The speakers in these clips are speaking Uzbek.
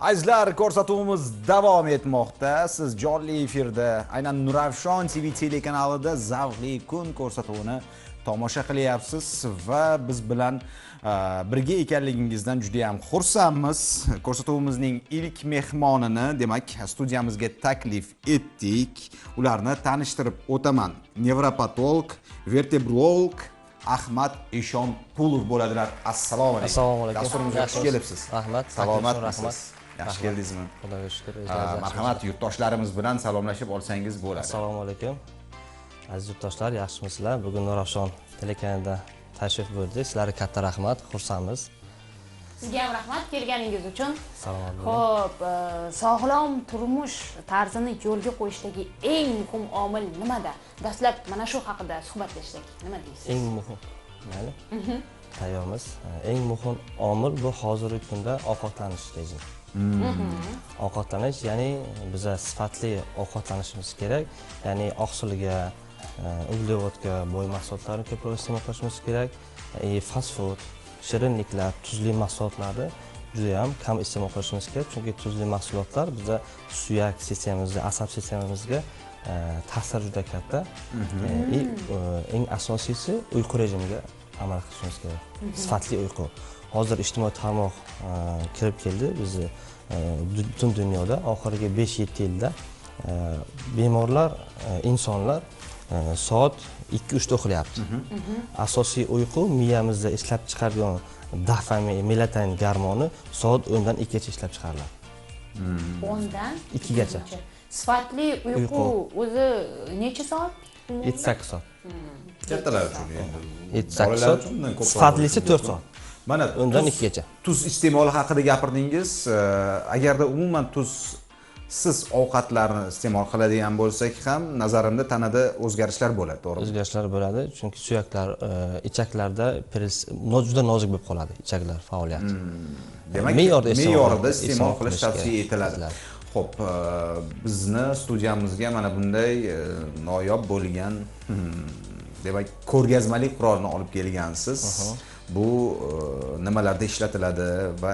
Azizlar, ko'rsatuvimiz davom etmoqda. Siz jonli efirda aynan Nuravshon TV telekanalida Zavqli kun ko'rsatuvini tomosha qilyapsiz va biz bilan birga ekanligingizdan juda ham xursandmiz. Ko'rsatuvimizning ilk mehmonini, demak, studiyamizga taklif etdik. Ularni tanishtirib o'taman. Nevropatolog, vertebrolog Ahmad Eshonqulov bo'ladilar. Assalomu alaykum. Assalomu alaykum. Dasturimizga xush kelibsiz. Rahmat. Salomatmisiz? Yaxshi keldingizmi? Xudoga shukr. Marhamat, yurtdoshlarimiz bilan salomlashib olsangiz bo'ladi. Assalomu alaykum. Aziz yurtdoshlar, yaxshimisizlar? Bugun Nuravshon telekanalida tashrif buyurdik. Sizlarga katta rahmat, xursandmiz. Sizga ham rahmat kelganingiz uchun. Salomat bo'ling. Xo'p, sog'lom turmush tarzini yo'lga qo'yishdagi eng muhim omil nimada? Dastlab mana shu haqida suhbatlashsak, nima deysiz? Eng muhim, mayli? Tayyormiz. Eng muhim omil bu hozirgi kunda ovqatlanish rejimi. Ovqatlanish, ya'ni biz sifatli ovqatlanishimiz kerak. Ya'ni oqsilga, uglevodga boy mahsulotlarni ko'proq iste'mol qilishimiz kerak. Fast food, shirinliklar, tuzli mahsulotlarni juda ham kam iste'mol qilishimiz kerak, chunki tuzli mahsulotlar bizda suyak sistemamizga, asab sistemamizga ta'sir juda katta. Eng asosiysi uyqu rejimiga amal qilishimiz kerak. Sifatli uyqu. Hozir ijtimoiy tarmoq kirib keldi. Bizni butun dunyoda oxirgi 5-7 yilda bemorlar, insonlar soat 2-3 da uxlayapti. Asosiy uyqu miyamizda ishlab chiqargan dopamin, melatonin gormoni soat 10 dan 2 gacha ishlab chiqariladi. 10 dan 2 gacha. Sifatli uyqu o'zi necha soat? 7-8 soat. Kattalar uchun endi 7-8 soat. Sifatlisi 4 soat. Mana undan 2 gacha. Tuz iste'moli haqida gapirdingiz. Agarda umuman tuz siz ovqatlarni iste'mol qiladigan bo'lsak ham, nazarimda tanada o'zgarishlar bo'ladi, to'g'rimi? O'zgarishlar bo'ladi, chunki suyaklar, ichaklarda juda nozik bo'lib qoladi, ichaklar faoliyati. Demak, me'yorida iste'mol qilish tavsiya etiladi. Xo'p, bizni studiyamizga mana bunday noyob bo'lgan, demak, ko'rgazmalik qurolni olib kelgansiz. Bu nimalarda ishlatiladi va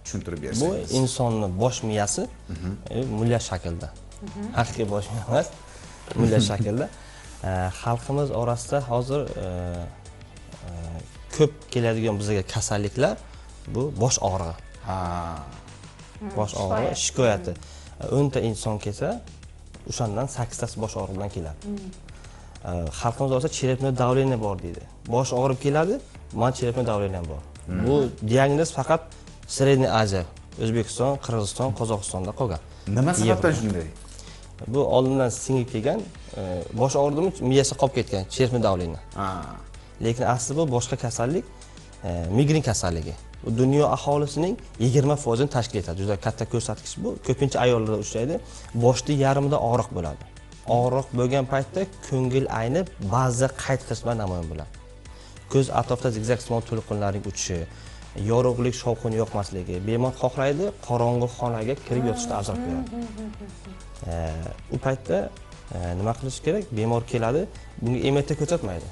tushuntirib bersangiz. Bu insonning bosh miyasi mulya shaklda. Haqiqiy bosh miya emas, mulya shaklda. Xalqimiz orasida hozir ko'p keladigan bizga kasalliklar bu bosh og'rig'i. Bosh og'rig'i shikoyati. 10 ta inson kelsa, o'shandan 8 tasi bosh og'rig'i bilan keladi. Xalqimiz orasida cherepnoy давление bor deydi. Bosh og'rib keladi, mana cherepnoy давление bor. Bu diagnoz faqat Sredney Aziya, O'zbekiston, Qirg'iziston, Qozog'istonda qolgan. Nima sababdan shunday? Bu oldindan singib kelgan, bosh og'ridimi, miyasi qolib ketgan, cherepnoy давление. Lekin asli bu boshqa kasallik, migren kasalligi. Bu dunyo aholisining 20% tashkil etadi. Juda katta ko'rsatkich bu. Ko'pincha ayollarda uchraydi. Boshda yarmida og'riq bo'ladi. Og'riq bo'lgan paytda ko'ngil aynib, ba'zi qayt qismlar namoyon bo'ladi. Ko'z atrofida zigzag-simon to'lqinlarning uchishi, yorug'lik, shovqin yoqmasligi, bemor xohlaydi qorong'u xonaga kirib yotishni afzal ko'radi. U paytda nima qilish kerak? Bemor keladi, bunga MRT ko'rsatmaydi.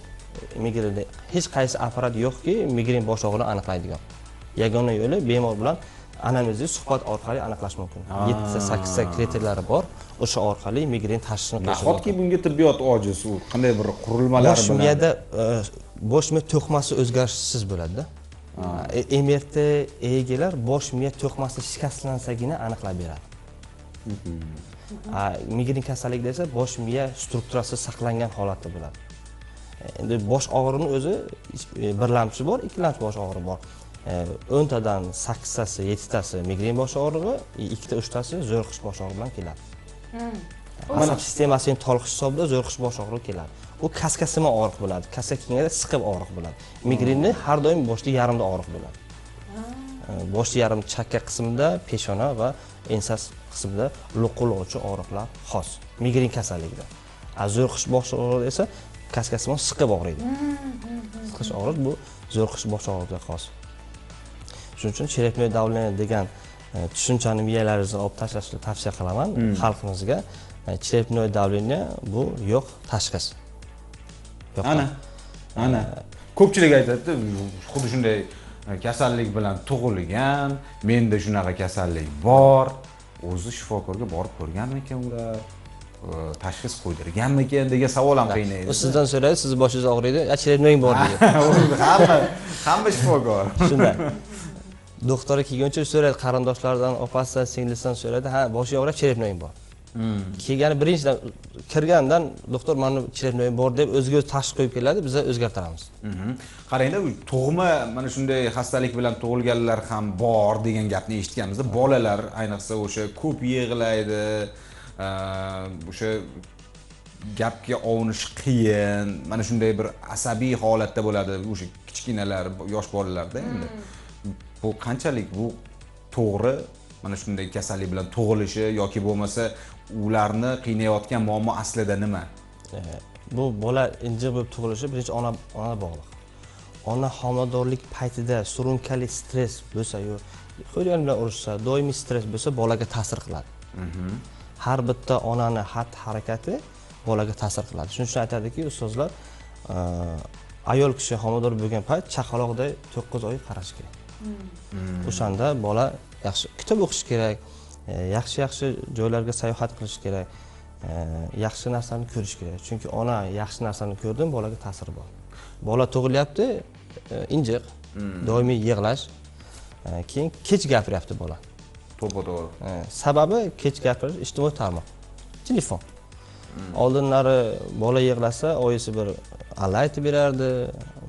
Migrenni hech qaysi apparat yo'qki, migren bosh og'rig'ini aniqlaydigan. Yagona yo'li bemor bilan anamnezik suhbat orqali aniqlash mumkin. 7-8 ta kriteriylari bor. O'sha orqali migren tashxisini qo'yish mumkin. Nahotki bunga tibbiyot ojiz, u qanday bir qurilmalar bilan? Bosh miyada bosh miya to'qmasi o'zgarishsiz bo'ladi-da. MRT egilar bosh miya to'qmasi shikastlansagina aniqlab beradi. Migren kasalligida esa bosh miya strukturasi saqlangan holatda bo'ladi. Endi bosh og'rig'ining o'zi birlamchi bor, ikkilamchi bosh og'rig'i bor. 10 tadan 8 tasi, 7 tasi migren bosh og'rig'i, 2 ta 3 tasi zo'riqish bosh og'rig'i bilan keladi. Asab sistemasining toliqish hisobida zo'riqish bosh og'rig'i keladi. U kaska-simon og'riq bo'ladi. Kaska kengayda siqib og'riq bo'ladi. Migrenni har doim boshda yarmida og'riq bo'ladi. Boshda yarim chakka qismida, peshona va ensas qismida lo'qillovchi og'riqlar xos. Migren kasalligida. Zo'riqish bosh og'rig'i esa kaska-simon siqib og'riydi. Siqish og'riq bu zo'riqish bosh og'rig'iga xos. Shuning uchun cherepnoy давление degan tushunchani miyalaringizdan olib tashlashni tavsiya qilaman xalqimizga. Cherepnoy давление bu yo'q tashxis. Ana. Ko'pchilik aytadi, xuddi shunday kasallik bilan tug'ilgan, menda shunaqa kasallik bor. O'zi shifokorga borib ko'rganmikan ular? Tashxis qo'ydirganmikan degan savol ham qiynaydi. U sizdan so'raydi, sizni boshingiz og'riydi, cherepnoying bor deydi. Hamma shifokor. Shunday. Doktorga kelguncha so'raydi, qarindoshlaridan, opasidan, singlisidan so'raydi, ha, boshing og'rib, cherepnoying bor. Kelgani birinchidan kirgandan doktor mana cherepnoying bor deb o'ziga o'zi tashxis qo'yib keladi, biz o'zgartiramiz. Qarangda, tug'ma mana shunday xastalik bilan tug'ilganlar ham bor degan gapni eshitganmizda, bolalar ayniqsa o'sha ko'p yig'laydi, o'sha gapga ovunish qiyin, mana shunday bir asabiy holatda bo'ladi o'sha kichkinalar, yosh bolalarda endi. Bu qanchalik bu to'g'ri, mana shunday kasallik bilan tug'ilishi yoki bo'lmasa ularni qiynayotgan muammo aslida nima? Bu bola injiq bo'lib tug'ilishi birinchi ona bog'liq. Ona homiladorlik paytida surunkali stress bo'lsa yo qo'ygan bilan urishsa, doimiy stress bo'lsa bolaga ta'sir qiladi. Har bitta onani xatti-harakati bolaga ta'sir qiladi. Shuning uchun aytadiki, ustozlar, ayol kishi homilador bo'lgan payt chaqaloqday 9 oy qarash kerak. O'shanda bola yaxshi kitob o'qish kerak, yaxshi joylarga sayohat qilish kerak, yaxshi narsani ko'rish kerak. Chunki ona yaxshi narsani ko'rdim, bolaga ta'siri bor. Bola tug'ilyapti, injiq, doimiy yig'lash, keyin kech gapiryapti bola. To'g'ri. Sababi kech gapirish ijtimoiy tarmoq, telefon. Oldinlari bola yig'lasa, oyisi bir alla aytib berardi,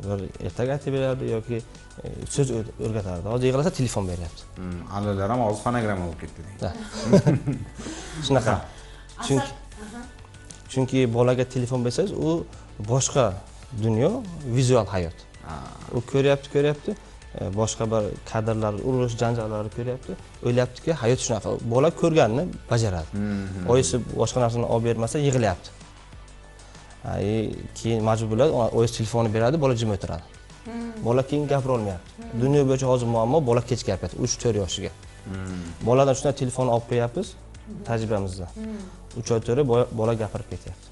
bir ertak aytib berardi yoki so'z o'rgatardi. Hozir yig'lasa telefon beryapti. Allalar ham hozir fonogramma bo'lib ketdi deydi. Shunaqa. Chunki bolaga telefon bersangiz, u boshqa dunyo, vizual hayot. U ko'ryapti, boshqa bir kadrlar, urush, janjallarni ko'ryapti. O'ylayaptiki, hayot shunaqa. Bola ko'rganini bajaradi. Oyisi boshqa narsani olib bermasa yig'layapti. Keyin majbur bo'ladi, oyisi telefonni beradi, bola jim o'tiradi. Bola keyin gapira olmayapti. Dunyo bo'yicha hozir muammo bola kech gapiryapti, 3-4 yoshiga. Boladan shunday telefonni olib qo'yapmiz tajribamizda. 3 oy to'ra bola gapirib ketyapti.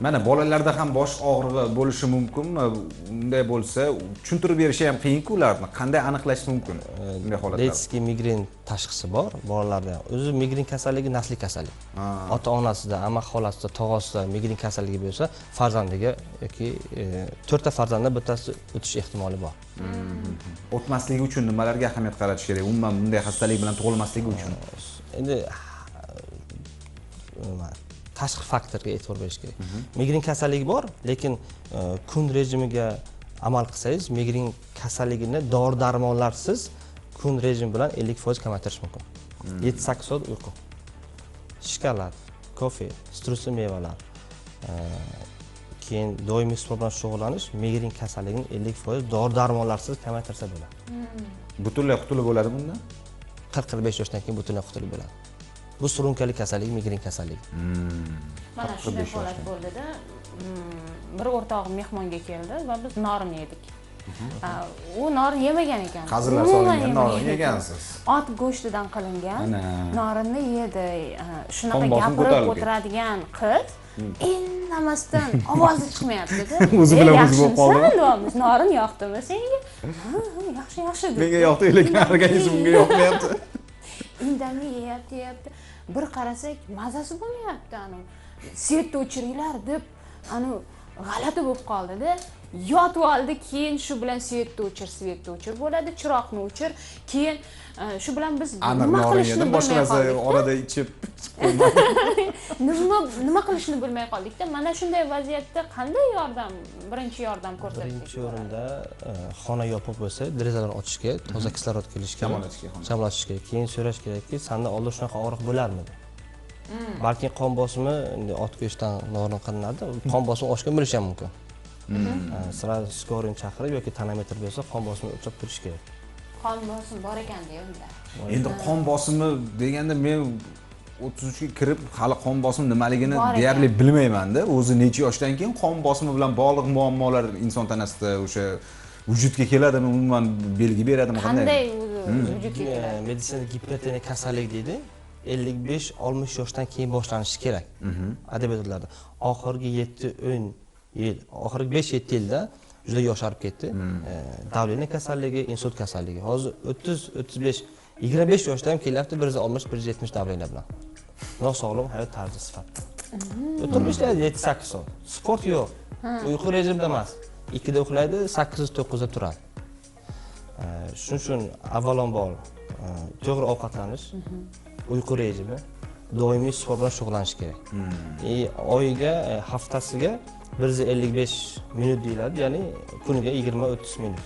Mana bolalarda ham bosh og'rig'i bo'lishi mumkinmi? Unday bo'lsa, tushuntirib berish ham qiyin-ku ularni. Qanday aniqlash mumkin bunday holatlarda? Detskiy migren tashxisi bor bolalarda. O'zi migren kasalligi nasliy kasallik. Ota-onasida, amma xolasida, tog'asida migren kasalligi bo'lsa, farzandiga yoki 4 ta farzanddan bittasi o'tish ehtimoli bor. O'tmasligi uchun nimalarga ahamiyat qaratish kerak? Umuman bunday xastalik bilan tug'ilmasligi uchun. Endi tashqi faktorga e'tibor berish kerak. Migren kasalligi bor, lekin kun rejimiga amal qilsangiz, migren kasalligini dori-darmonlarsiz kun rejim bilan 50% kamaytirish mumkin. 7-8 soat uyqu. Shokolad, kofe, strusli mevalar, keyin doimiy sport bilan shug'ullanish migren kasalligini 50% dori-darmonlarsiz kamaytirsa bo'ladi. Butunlay qutulib bo'ladi bundan? 40-45 yoshdan keyin butunlay qutulib bo'ladi. Bu surunkali kasallik, migren kasalligi. Mana shunday holat bo'ldi-da. Bir o'rtog'im mehmonga keldi va biz norin yedik. U norin yemagan ekan. Qazilar solingan norin yegansiz. Ot go'shtidan qilingan norinni yedi. Shunaqa gapirib o'tiradigan qiz indamasdan ovozi chiqmayapti-da. O'zi bilan o'zi bo'lib qoldi. Biz norin yoqdimi senga? Yaxshi dedi. Menga yoqdi, lekin organizmimga yoqmayapti. Indamay yeyapti. Bir qarasak, mazasi bo'lmayapti. Svetni o'chiringlar deb, g'alati bo'lib qoldi-da. Yotib oldi, keyin shu bilan svetni o'chir bo'ladi, chiroqni o'chir, keyin shu bilan biz nima qilishni bilmay qoldik. Orada ichib nima qilishni bilmay qoldik-da. Mana shunday vaziyatda qanday birinchi yordam ko'rsatish? Birinchi o'rinda xona yopiq bo'lsa, derazalarni ochish kerak, toza kislorod kelishi kerak, shamlatish kerak. Keyin so'rash kerakki, senda oldin shunaqa og'riq bo'larmidi? Balki qon bosimi ot go'shtidan norin qilinadi, qon bosimi oshgan bo'lishi ham mumkin. Sirali skorin chaqirib yoki tonometr bo'lsa, qon bosimini o'lchab ko'rish kerak. Qon bosimi bor ekan-da unda. Endi qon bosimi deganda men 33 ga kirib hali qon bosimi nimaligini deyarli bilmayman-da. O'zi necha yoshdan keyin qon bosimi bilan bog'liq muammolar inson tanasida o'sha vujudga keladimi, umuman belgi beradimi, qanday vujudga keladi? Meditsinada gipertoniya kasallik deydi. 55-60 yoshdan keyin boshlanishi kerak. Adabiyotlarda oxirgi 7-10 yil, oxirgi 5-7 yilda juda yosharib ketdi. Davleniya kasalligi, insult kasalligi. Hozir 30, 35, 25 yoshda ham kelyapti 160, 170 davleniya bilan. Nosog'lom hayot tarzi sifatida. Turmushda 7-8 soat. Sport yo'q. Uyqu rejimida emas. 2 da uxlaydi, 8-9 da turadi. Shuning uchun avvalambor to'g'ri ovqatlanish, uyqu rejimi, doimiy sport bilan shug'ullanish kerak. Oyiga, haftasiga 155 minut deyiladi, ya'ni kuniga 20-30 minut.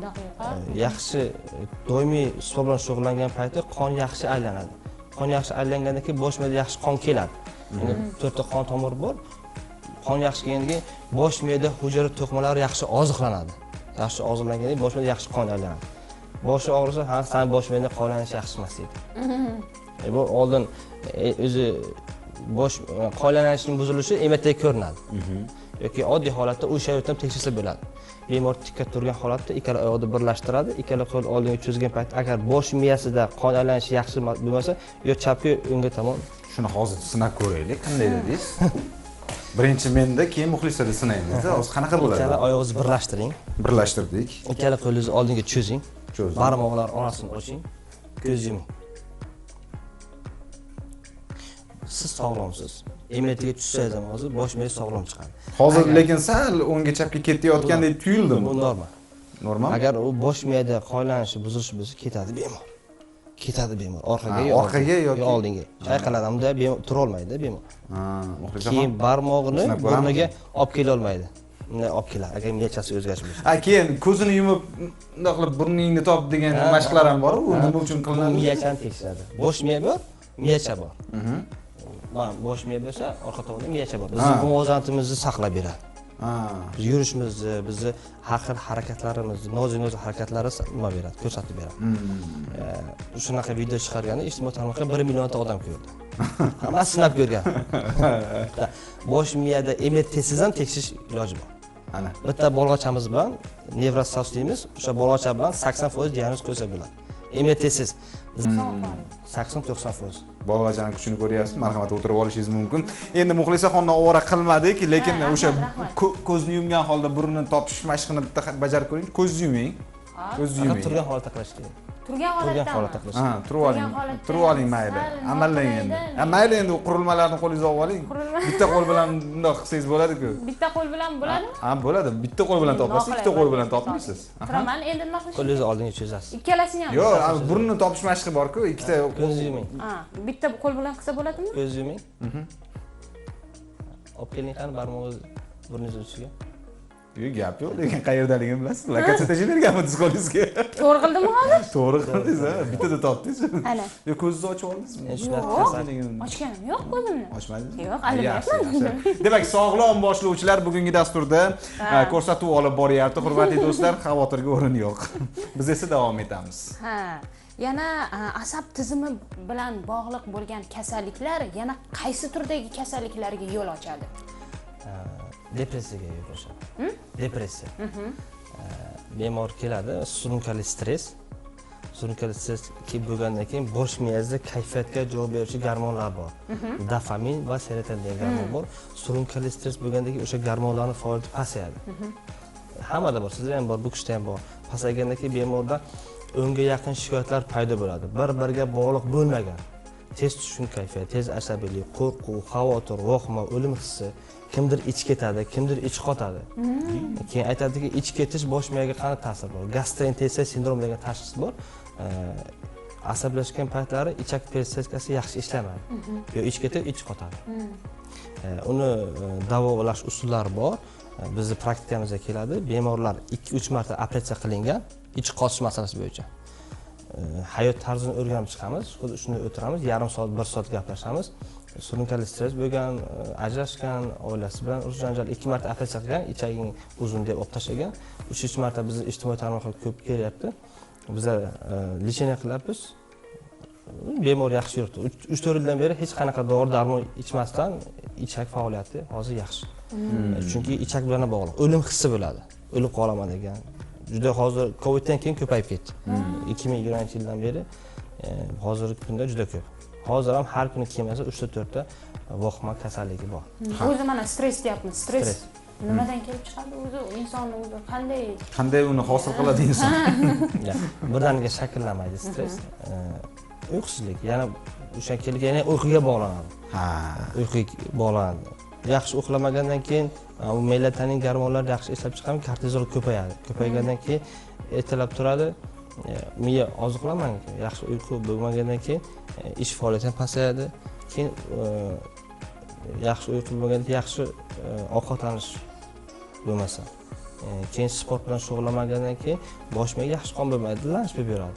Daqiqa. Yaxshi doimiy sport bilan shug'ullangan paytda qon yaxshi aylanadi. Qon yaxshi aylangandan keyin bosh miyada yaxshi qon keladi. Ya'ni 4 ta qon tomiri bor. Qon yaxshi kelgandan keyin bosh miyada hujayra to'qimalari yaxshi oziqlanadi. Yaxshi oziqlangandan keyin bosh miyada yaxshi qon aylanadi. Boshi og'risa, ha, san bosh miyada qonlanish yaxshi emas deydi. Bu oldin o'zi bosh qonlanishning buzilishi ematdagi ko'rinadi. Yoki oddiy holatda o'sha yerdan tekshirsa bo'ladi. Bemor tikka turgan holatda ikkala oyoqni birlashtiradi, ikkala qo'l oldinga cho'zgan paytda agar bosh miyasida qon aylanishi yaxshi bo'lmasa, yo chapga o'ngga tomon. Shuni hozir sinab ko'raylik, qanday dedingiz? Birinchi menda, keyin muxlislarda sinaymiz. Hozir qanaqa bo'ladi? Ikkala oyog'ingizni birlashtiring. Birlashtirdik. Ikkala qo'lingizni oldinga cho'zing. Barmoqlar orasini oching. Ko'z yuming. Siz sog'lomsiz. Emlatiga tushsangiz ham hozir bosh miya sog'lom chiqadi. Hozir lekin sal o'ngga chapga ketayotgandek tuyuldi. Bu normal. Normal. Agar u bosh miyada qo'llanishi buzilishi bo'lsa, ketadi bemor. Ketadi bemor. Orqaga yoki oldinga. Chayqaladi hamda bemor tura olmaydi bemor. Keyin barmog'ini burniga olib kela olmaydi. Bunday olib keladi. Agar miyachasi o'zgarib bo'lsa. Keyin ko'zini yumib, bunday qilib burningni top degan mashqlar ham bor. U nima uchun qilinadi? Miyachani tekshiradi. Bosh miya bor, miyacha bor. Bosh miya bo'lsa, orqa tomonda miyacha bor. Bizning muvozanatimizni saqlab beradi. Biz yurishimizni, bizni har xil harakatlarimizni, nozik harakatlari nima beradi, ko'rsatib beradi. Shunaqa video chiqarganda ijtimoiy tarmoqda 1 millionta odam ko'rdi. Hammasi sinab ko'rgan. Bosh miyada MRTsiz ham tekshirish iloji bor. Ana. Bitta bolg'achamiz bilan nevrossos deymiz, o'sha bolg'acha bilan 80% diagnoz qo'ysa bo'ladi. MRTsiz 80-90%. Bolg'achani kuchini ko'ryapsiz, marhamat o'tirib olishingiz mumkin. Endi muxlisaxonni ovora qilmadik, lekin o'sha ko'zni yumgan holda burnini topish mashqini bitta bajarib ko'ring. Ko'zni yuming. Ko'zni yuming. Turgan holatda qilish kerak. Turgan holatda qilish. Turib oling. Turib oling mayli. Amallang endi. Mayli endi qurilmalarni qo'lingizga olib oling. Bitta qo'l bilan bundoq qilsangiz bo'ladi-ku. Bitta qo'l bilan bo'ladimi? Bo'ladi. Bitta qo'l bilan topasiz, ikkita qo'l bilan topmaysiz. Turaman, endi nima qilish? Qo'lingizni oldinga cho'zasiz. Ikkalasini ham. Yo'q, burnni topish mashqi bor-ku, ikkita ko'zni yuming. Bitta qo'l bilan qilsa bo'ladimi? Ko'zni yuming. Olib keling qani barmog'ingizni burningiz uchiga. Gap yo'q, lekin qayerdaligini bilasiz. Lokatsiya berganmisiz qo'lingizga? To'g'ri qildimmi hozir? To'g'ri qildingiz, bittada topdingiz. Ana. Yo, ko'zingizni ochib oldingizmi? Ochganim yo'q ko'zimni. Ochmadingiz? Yo'q, albatta. Demak, sog'lom boshlovchilar bugungi dasturda ko'rsatuv olib boryapti. Hurmatli do'stlar, xavotirga o'rin yo'q. Biz esa davom etamiz. Yana asab tizimi bilan bog'liq bo'lgan kasalliklar yana qaysi turdagi kasalliklarga yo'l ochadi? Depressiyaga yo'l ochadi. Depressiya. Bemor keladi, surunkali stress. Surunkali stress kelib bo'lgandan keyin bosh miyasida kayfiyatga javob beruvchi gormonlar bor. Dopamin va serotonin degan gormon bor. Surunkali stress bo'lgandan keyin o'sha gormonlarning faoliyati pasayadi. Hammada bor, sizda ham bor, bu kishida ham bor. Pasaygandan keyin bemorda o'nga yaqin shikoyatlar paydo bo'ladi. Bir-biriga bog'liq bo'lmagan. Tez tushkun kayfiyat, tez asabiylik, qo'rquv, xavotir, vahima, o'lim hissi, kimdir ich ketadi, kimdir ich qotadi. Keyin aytadiki, ich ketish bosh miyaga qanday ta'sir bor? Gastrointestinal sindrom degan tashxis bor. Asablashgan paytlari ichak peristaltikasi yaxshi ishlamaydi. Yo ich ketib, ich qotadi. Uni davolash usullari bor. Bizning praktikamizga keladi. Bemorlar 2-3 marta operatsiya qilingan ich qotish masalasi bo'yicha. Hayot tarzini o'rganib chiqamiz. Xuddi shuni o'tiramiz, yarim soat, 1 soat gaplashamiz. Surunkali stress bo'lgan, ajrashgan, oilasi bilan urush janjal 2 marta operatsiya qilgan, ichaging uzun deb olib tashlagan. 3 marta bizni ijtimoiy tarmoqqa ko'p kelyapti. Biz lecheniya qilyapmiz. Bemor yaxshi yuribdi. 3-4 yildan beri hech qanaqa dori-darmon ichmasdan ichak faoliyati hozir yaxshi. Chunki ichak bilan bog'liq. O'lim hissi bo'ladi. O'lib qolaman degan. Juda hozir Coviddan keyin ko'payib ketdi. 2020-yildan beri hozirgi kunda juda ko'p. Hozir ham har kuni kelmasa 3-4 ta vahima kasalligi bor. O'zi mana stress deyapmiz. Stress. nimadan kelib chiqadi o'zi insonni o'zi qanday uni hosil qiladi inson? Birdaniga shakllanmaydi stress. Uyqusizlik, yana o'sha kelgan yana uyquga bog'lanadi. Ha. Uyquga bog'lanadi. Yaxshi uxlamagandan keyin melatonin gormonlari yaxshi ishlab chiqarib, kortizol ko'payadi. Ko'paygandan keyin ertalab turadi, miya oziqlanmaydi. Yaxshi uyqu bo'lmagandan keyin ish faoliyati ham pasayadi. Keyin yaxshi uyqu bo'lmaganda yaxshi ovqatlanish bo'lmasa, keyin sport bilan shug'ullanmagandan keyin bosh miyaga yaxshi qon bo'lmaydi, lanch bo'lib yuradi.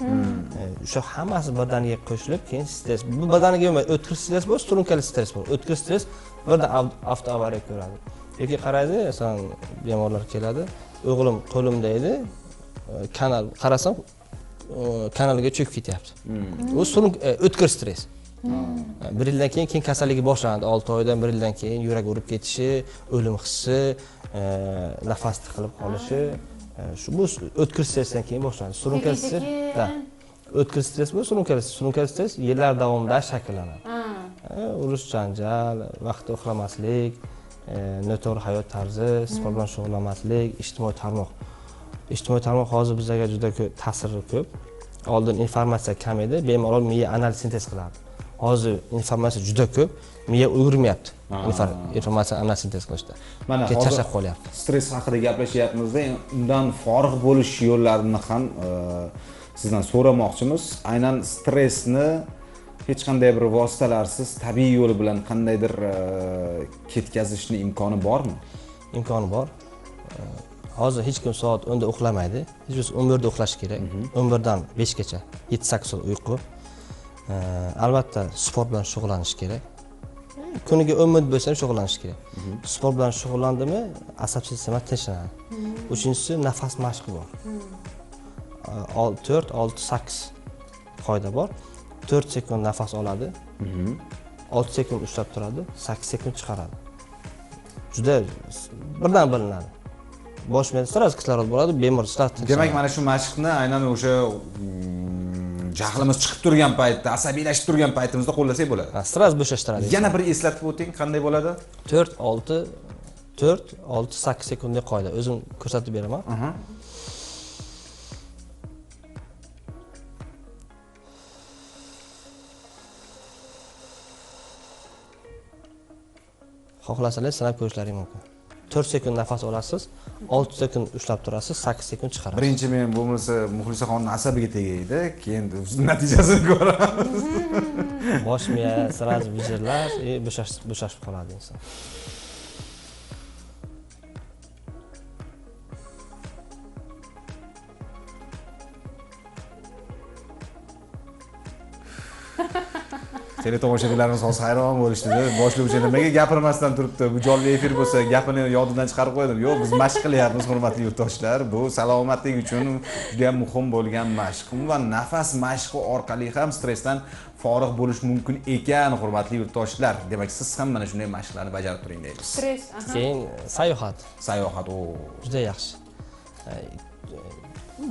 O'sha hammasi badaniga qo'shilib, keyin stress. Bu badaniga bo'lmaydi, o'tkir stress bo'lsa, surunkali stress bor. O'tkir stress birdan avtoavariya ko'radi. Yoki qaraydi, masalan, bemorlar keladi, o'g'lim qo'limda edi, kanal qarasam, kanalga cho'kib ketyapti. U o'tkir stress. Bir yildan keyin kasalligi boshlandi. 6 oydan, 1 yildan keyin yurak urib ketishi, o'lim hissi, nafas tiqilib qolishi, shu bu o'tkir stressdan keyin boshlandi. Surunkali stress, o'tkir stress bu surunkali stress yillar davomida shakllanadi. Urush, janjal, vaqtida uxlamaslik, noto'g'ri hayot tarzi, sport bilan shug'ullanmaslik, ijtimoiy tarmoq. Ijtimoiy tarmoq hozir bizga juda ko'p ta'siri ko'p. Oldin informatsiya kam edi, bemalol miya analiz sintez qilardi. Hozir informatsiya juda ko'p, miya ulgurmayapti. Informatsiya analiz sintez qilishda. Mana charchab qolyapti. Stress haqida gaplashyapmizda, undan forig' bo'lish yo'llarini ham sizdan so'ramoqchimiz. Aynan stressni hech qanday bir vositalarsiz tabiiy yo'l bilan qandaydir ketkazishni imkoni bormi? Imkoni bor. Hozir hech kim soat 10 da uxlamaydi. Hech biz 11 da uxlash kerak. 11 dan 5 gacha 7-8 soat uyqu. Albatta sport bilan shug'ullanish kerak. Kuniga 10 minut bo'lsa ham shug'ullanish kerak. Sport bilan shug'ullandimi, asab sistema tinchlanadi. Uchinchisi nafas mashqi bor. 4, 6, 8 qoida bor. 4 sekund nafas oladi. 6 sekund ushlab turadi, 8 sekund chiqaradi. Juda birdan bilinadi. Bosh miyada sira kislorod bo'ladi, bemor sira tinchlanadi. Demak, mana shu mashqni aynan o'sha jahlimiz chiqib turgan paytda, asabiylashib turgan paytimizda qo'llasak bo'ladi. Sira bo'shashtiradi. Yana bir eslatib o'ting, qanday bo'ladi? 4, 6, 8 sekundlik qoida. O'zim ko'rsatib beraman. Xohlasangiz sanab ko'rishlaring mumkin. 4 sekund nafas olasiz, 6 sekund ushlab turasiz, 8 sekund chiqarasiz. Birinchi men bo'lmasa Muxlisaxonning asabiga tegaydi, keyin natijasini ko'ramiz. Bosh miya sirasi vijirlar, bo'shashib qoladi inson. Teletomoshabinlarimiz hozir hayron bo'lishdi-da. Boshlovchi nimaga gapirmasdan turibdi? Bu jonli efir bo'lsa, gapini yodidan chiqarib qo'ydim. Yo'q, biz mashq qilyapmiz, hurmatli yurtdoshlar. Bu salomatlik uchun juda ham muhim bo'lgan mashq. Va nafas mashqi orqali ham stressdan forig' bo'lish mumkin ekan, hurmatli yurtdoshlar. Demak, siz ham mana shunday mashqlarni bajarib turing deymiz. stress, Keyin sayohat. Sayohat, Juda yaxshi.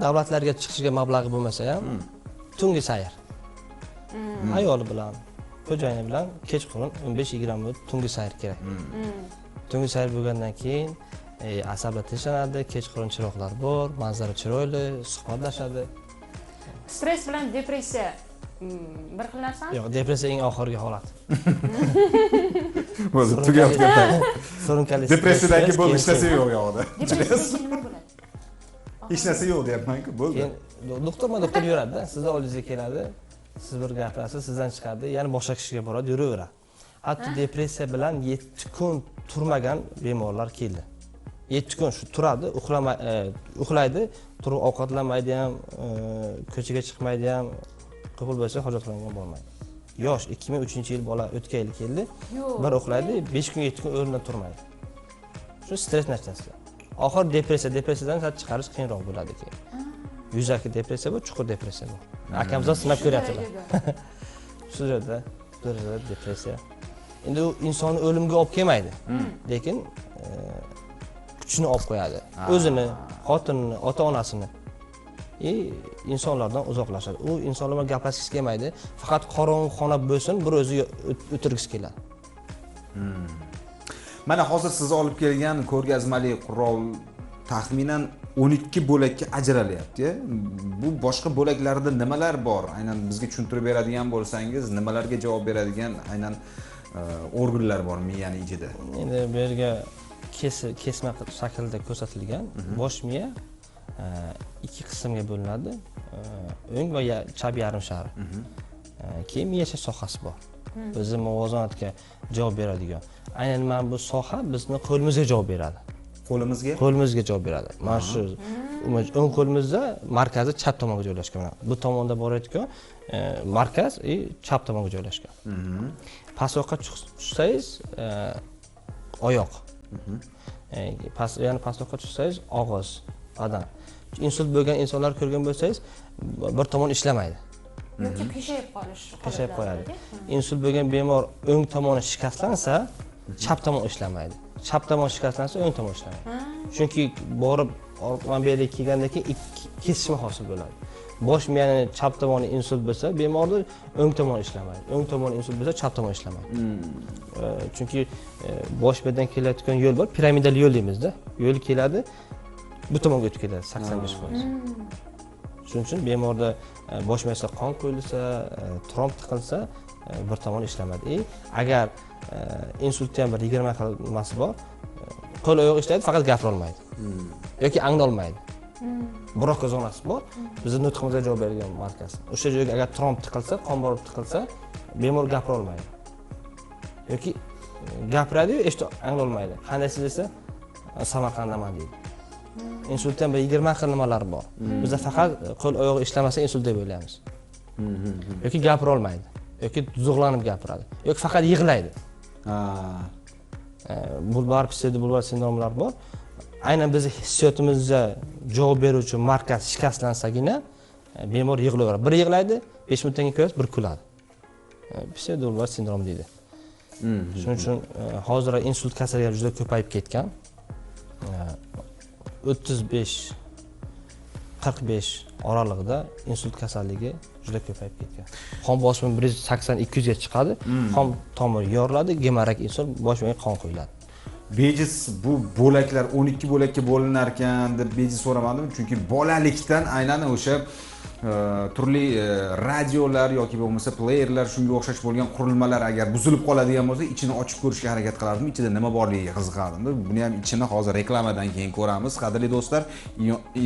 Davlatlarga chiqishga mablag'i bo'lmasa ham, tungi sayr. Ayoli bilan, xo'jayini bilan kechqurun 15-20 minut tungi sayr kerak. Tungi sayr bo'lgandan keyin asablar tinchlanadi, kechqurun chiroqlar bor, manzara chiroyli, suhbatlashadi. Stress bilan depressiya bir xil narsami? Yo'q, depressiya eng oxirgi holat. Bo'ldi, tugayapti. Surunkali Depressiyadan keyin bo'ldi, hech narsa yo'q yoqda. Depressiya nima bo'ladi? Hech narsa yo'q deyapman-ku, bo'ldi. Keyin doktor yuradi-da, sizni oldingizga keladi. Siz bir gapirasiz, sizdan chiqadi, yana boshqa kishiga boradi, yuraveradi. Hatto depressiya bilan 7 kun turmagan bemorlar keldi. 7 kun shu turadi, uxlaydi, turib ovqatlanmaydi ham, ko'chaga chiqmaydi ham, qopil bo'lsa hojatxonaga bormaydi. Yosh 2003-yil bola o'tgan yil keldi. Bir uxlaydi, 5 kun 7 kun o'rnidan turmaydi. Shu stress natijasi. Oxir depressiyadan chiqarish qiyinroq bo'ladi keyin. Yuzaki depressiya bu, chuqur depressiya bu. Akamizdan sinab ko'ryaptilar. Shu yerda depressiya. Endi u insonni o'limga olib kelmaydi. Lekin kuchini olib qo'yadi. O'zini, xotinini, ota-onasini insonlardan uzoqlashadi. U insonlar bilan gaplashishga kelmaydi. Faqat qorong'i xona bo'lsin, bir o'zi o'tirgisi keladi. Mana hozir siz olib kelgan ko'rgazmali qurol taxminan 12 bo'lakka ajralyapti. Bu boshqa bo'laklarda nimalar bor? Aynan bizga tushuntirib beradigan bo'lsangiz, nimalarga javob beradigan aynan organlar bor miyaning ichida? Endi bu yerga kesma shaklda ko'rsatilgan. Bosh miya ikki qismga bo'linadi. O'ng va chap yarim shari. Keyin miyacha sohasi bor. Bizni muvozanatga javob beradigan. Aynan mana bu soha bizni qo'limizga javob beradi. Qo'limizga javob beradi. Mana shu o'ng qo'limizda markazi chap tomonga joylashgan. Bu tomonda borayotgan markaz chap tomonga joylashgan. Pastroqqa tushsangiz oyoq. Ya'ni pastroqqa tushsangiz og'iz, badan. Insult bo'lgan insonlar ko'rgan bo'lsangiz, bir tomon ishlamaydi. Yoki qiyshayib qolish. Qiyshayib qo'yadi. Insult bo'lgan bemor o'ng tomoni shikastlansa, chap tomon ishlamaydi. Chap tomon shikastlansa, o'ng tomon ishlaydi. Chunki borib orqadan beri kelgandan keyin kesishma hosil bo'ladi. Bosh miyani chap tomoni insult bo'lsa, bemorning o'ng tomoni ishlamaydi. O'ng tomoni insult bo'lsa, chap tomoni ishlamaydi. Chunki bosh miyadan kelayotgan yo'l bor, piramidal yo'l deymizda. Yo'l keladi, bu tomonga o'tib ketadi 85%. Shuning uchun bemorda bosh miyasiga qon quyilsa, tromb tiqilsa, bir tomon ishlamaydi. Agar insultda ham bir 20 xil nimasi bor. Qo'l oyoq ishlaydi, faqat gapira olmaydi. Yoki angla olmaydi. Broka zonasi bor. Bizning nutqimizga javob beradigan markaz. O'sha joyga agar tromb tiqilsa, qon borib tiqilsa, bemor gapira olmaydi. Yoki gapiradi-yu, eshitib angla olmaydi. Qandaysiz desa, Samarqanddaman deydi. Insultda ham 20 xil nimalar bor. Bizda faqat qo'l oyog'i ishlamasa insult deb o'ylaymiz. Yoki gapira olmaydi. Yoki zug'lanib gapiradi. Yoki faqat yig'laydi. Bulbar pseudobulbar sindromlar bor. Aynan bizning hissiyotimizga javob beruvchi markaz shikastlansagina bemor yig'layveradi. Bir yig'laydi, 5 minutdan keyin ko'rasiz, bir kuladi. Pseudobulbar sindrom deydi. Shuning uchun hozir insult kasalligi juda ko'payib ketgan. 35-45 oralig'ida insult kasalligi juda ko'payib ketgan. Qon bosimi 180-200 ga chiqadi, qon tomiri yoriladi, gemorak insult bosh miyaga qon quyiladi. Bejiz bu bo'laklar 12 bo'lakka bo'linar ekan deb bejiz so'ramadim, chunki bolalikdan aynan o'sha turli radiolar yoki bo'lmasa playerlar shunga o'xshash bo'lgan qurilmalar agar buzilib qoladigan bo'lsa, ichini ochib ko'rishga harakat qilardim, ichida nima borligiga qiziqardim. Buni ham ichini hozir reklamadan keyin ko'ramiz. Qadrli do'stlar,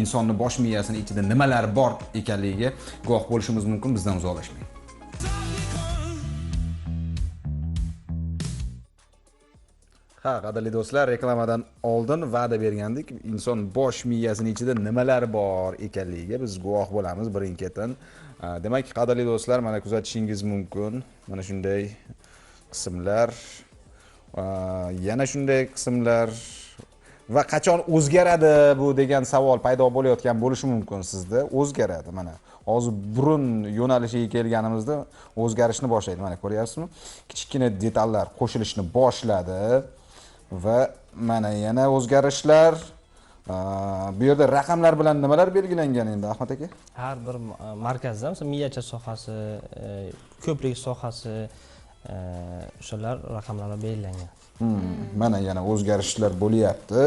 insonning bosh miyasini ichida nimalar bor ekanligiga guvoh bo'lishimiz mumkin. Bizdan uzoqlashmang. Ha, qadrli do'stlar, reklamadan oldin va'da bergandik. Inson bosh miyasining ichida nimalar bor ekanligiga biz guvoh bo'lamiz birin-ketin. Demak, qadrli do'stlar, mana kuzatishingiz mumkin. Mana shunday qismlar, yana shunday qismlar va qachon o'zgaradi bu degan savol paydo bo'layotgan bo'lishi mumkin sizda. O'zgaradi mana. Hozir burun yo'nalishiga kelganimizda o'zgarishni boshlaydi. Mana ko'ryapsizmi? Kichkina detallar qo'shilishni boshladi. Va mana yana o'zgarishlar. Bu yerda raqamlar bilan nimalar belgilangan endi Ahmad aka? Har bir markazda, masalan, miyacha sohasi, ko'prik sohasi, o'shalar raqamlar belgilangan. Mana yana o'zgarishlar bo'lyapti.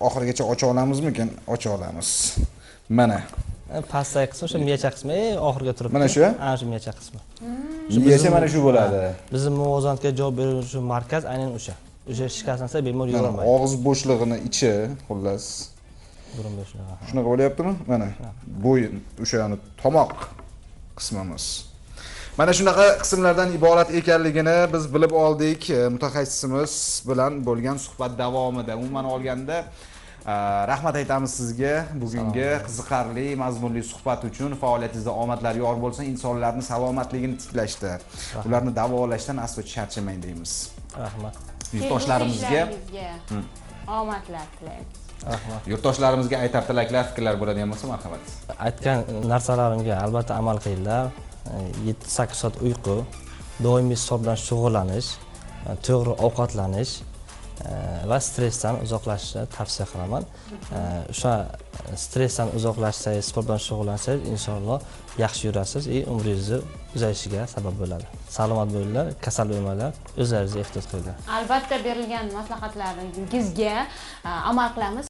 Oxirigacha ocha olamizmi-kin? Ocha olamiz. Mana pastdagi qismi o'sha miyacha qismi, oxirga turibdi. Mana shu? Ana shu miyacha qismi. Miyacha mana shu bo'ladi. Bizning muvozanatga javob beruvchi markaz aynan o'sha. O'sha shikastlansa bemor yurolmaydi. Og'iz bo'shlig'ini ichi, xullas. Burun bo'shlig'i. Shunaqa bo'lyaptimi? Mana bo'yin, o'sha yani tomoq qismimiz. Mana shunaqa qismlardan iborat ekanligini biz bilib oldik mutaxassisimiz bilan bo'lgan suhbat davomida. Umuman olganda rahmat aytamiz sizga bugungi qiziqarli, mazmunli suhbat uchun. Faoliyatingizda omadlar yor bo'lsin, insonlarning salomatligini tiklashda, ularni davolashdan aslo charchamang deymiz. Rahmat. Yurtdoshlarimizga omadlar tilaymiz. Rahmat. Yurtdoshlarimizga aytar tilaklar, fikrlar bo'ladigan bo'lsa marhamat. Aytgan narsalarimga albatta amal qilinglar. 7-8 soat uyqu, doimiy sport bilan shug'ullanish, to'g'ri ovqatlanish va stressdan uzoqlashishni tavsiya qilaman. O'sha stressdan uzoqlashsangiz, sport bilan shug'ullansangiz, inshaalloh yaxshi yurasiz, umringizni uzayishiga sabab bo'ladi. Salomat bo'linglar, kasal bo'lmanglar, o'zlaringizga ehtiyot qilinglar. Albatta berilgan maslahatlaringizga amal qilamiz.